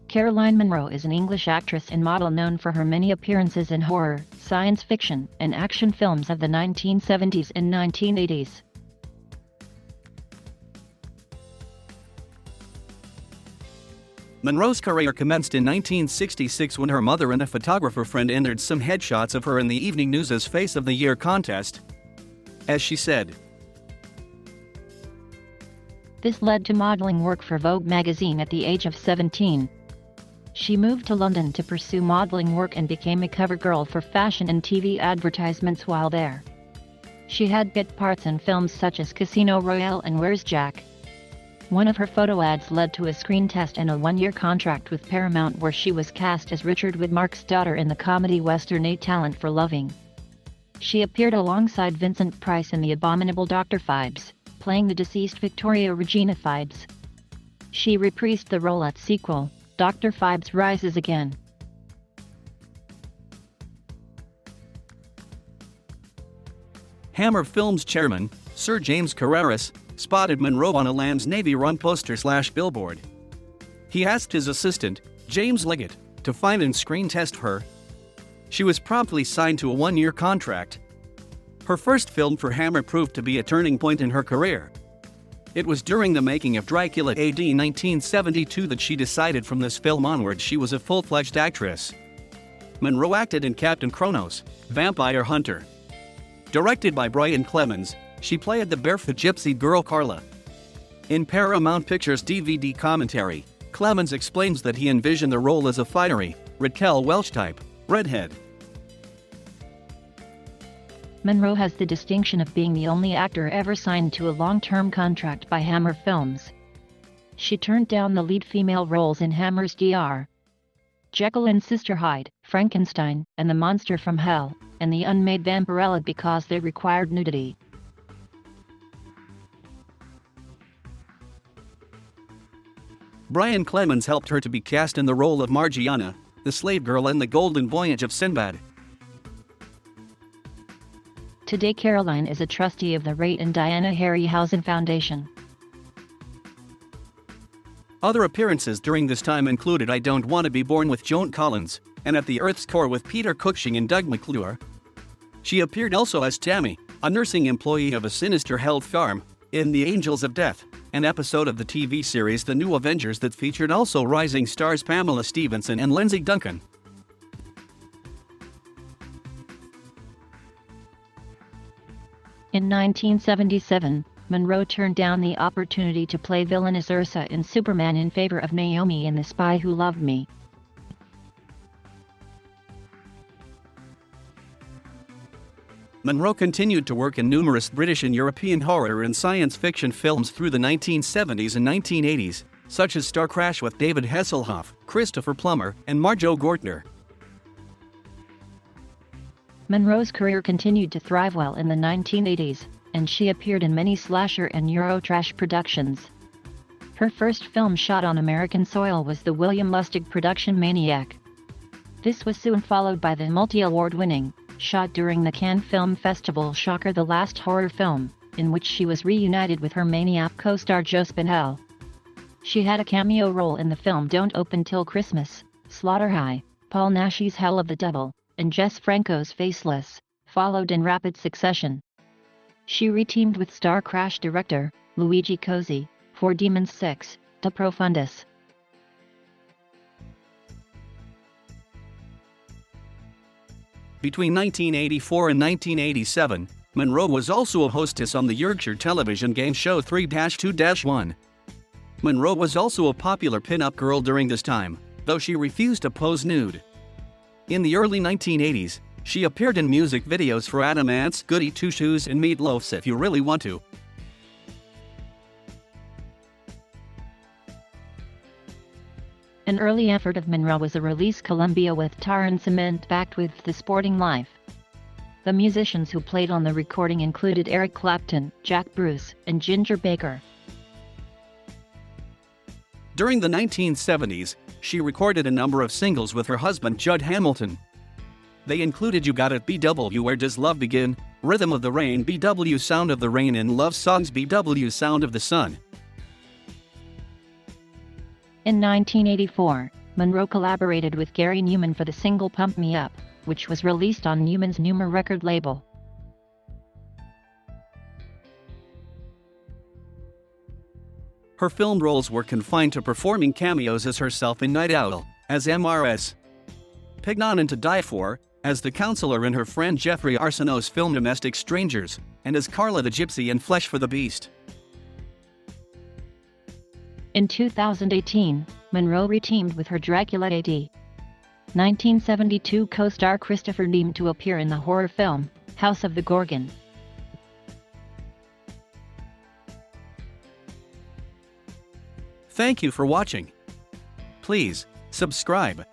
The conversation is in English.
Caroline Munro is an English actress and model known for her many appearances in horror, science fiction, and action films of the 1970s and 1980s. Munro's career commenced in 1966 when her mother and a photographer friend entered some headshots of her in the Evening News's Face of the Year contest. As she said, this led to modeling work for Vogue magazine at the age of 17. She moved to London to pursue modeling work and became a cover girl for fashion and TV advertisements while there. She had bit parts in films such as Casino Royale and Where's Jack? One of her photo ads led to a screen test and a one-year contract with Paramount, where she was cast as Richard Widmark's daughter in the comedy western A Talent for Loving. She appeared alongside Vincent Price in The Abominable Dr. Phibes, playing the deceased Victoria Regina Phibes. She reprised the role at sequel, Dr. Phibes Rises Again. Hammer Films chairman, Sir James Carreras, spotted Munro on a Land's Navy Run poster/billboard. He asked his assistant, James Leggett, to find and screen test her. She was promptly signed to a one-year contract. Her first film for Hammer proved to be a turning point in her career. It was during the making of Dracula AD 1972 that she decided from this film onward she was a full-fledged actress. Munro acted in Captain Kronos, Vampire Hunter. Directed by Brian Clemens, she played the barefoot gypsy girl Carla. In Paramount Pictures DVD commentary, Clemens explains that he envisioned the role as a fiery, Raquel Welch-type redhead. Munro has the distinction of being the only actor ever signed to a long-term contract by Hammer Films. She turned down the lead female roles in Hammer's Dr. Jekyll and Sister Hyde, Frankenstein, and The Monster from Hell, and The Unmade Vampirella because they required nudity. Brian Clemens helped her to be cast in the role of Margiana, the slave girl in The Golden Voyage of Sinbad. Today Caroline is a trustee of the Ray and Diana Harryhausen Foundation. Other appearances during this time included I Don't Want to Be Born with Joan Collins, and At the Earth's Core with Peter Cushing and Doug McClure. She appeared also as Tammy, a nursing employee of a sinister health farm, in The Angels of Death, an episode of the TV series The New Avengers that featured also rising stars Pamela Stephenson and Lindsay Duncan. In 1977, Munro turned down the opportunity to play villainous Ursa in Superman in favor of Naomi in The Spy Who Loved Me. Munro continued to work in numerous British and European horror and science fiction films through the 1970s and 1980s, such as Star Crash with David Hasselhoff, Christopher Plummer, and Marjoe Gortner. Munro's career continued to thrive well in the 1980s, and she appeared in many slasher and Eurotrash productions. Her first film shot on American soil was the William Lustig production Maniac. This was soon followed by the multi-award-winning, shot during the Cannes Film Festival Shocker the Last Horror Film, in which she was reunited with her Maniac co-star Joe Spinell. She had a cameo role in the film Don't Open Till Christmas, Slaughter High, Paul Naschy's Hell of the Devil, and Jess Franco's Faceless, followed in rapid succession. She reteamed with Star Crash director, Luigi Cozzi, for Demons 6, De Profundis. Between 1984 and 1987, Munro was also a hostess on the Yorkshire television game show 3-2-1. Munro was also a popular pin-up girl during this time, though she refused to pose nude. In the early 1980s, she appeared in music videos for Adam Ant's Goody Two Shoes and Meat Loaf's If You Really Want To. An early effort of Munro was a release Columbia with tar and cement backed with The Sporting Life. The musicians who played on the recording included Eric Clapton, Jack Bruce, and Ginger Baker. During the 1970s, she recorded a number of singles with her husband Judd Hamilton. They included You Got It BW Where Does Love Begin, Rhythm of the Rain BW Sound of the Rain and Love Songs BW Sound of the Sun. In 1984, Munro collaborated with Gary Newman for the single Pump Me Up, which was released on Newman's Numa record label. Her film roles were confined to performing cameos as herself in Night Owl, as MRS Pignon and To Die For, as the counselor in her friend Jeffrey Arsenault's film Domestic Strangers, and as Carla the Gypsy in Flesh for the Beast. In 2018, Munro reteamed with her Dracula AD 1972 co-star Christopher Neame to appear in the horror film House of the Gorgon. Thank you for watching. Please subscribe.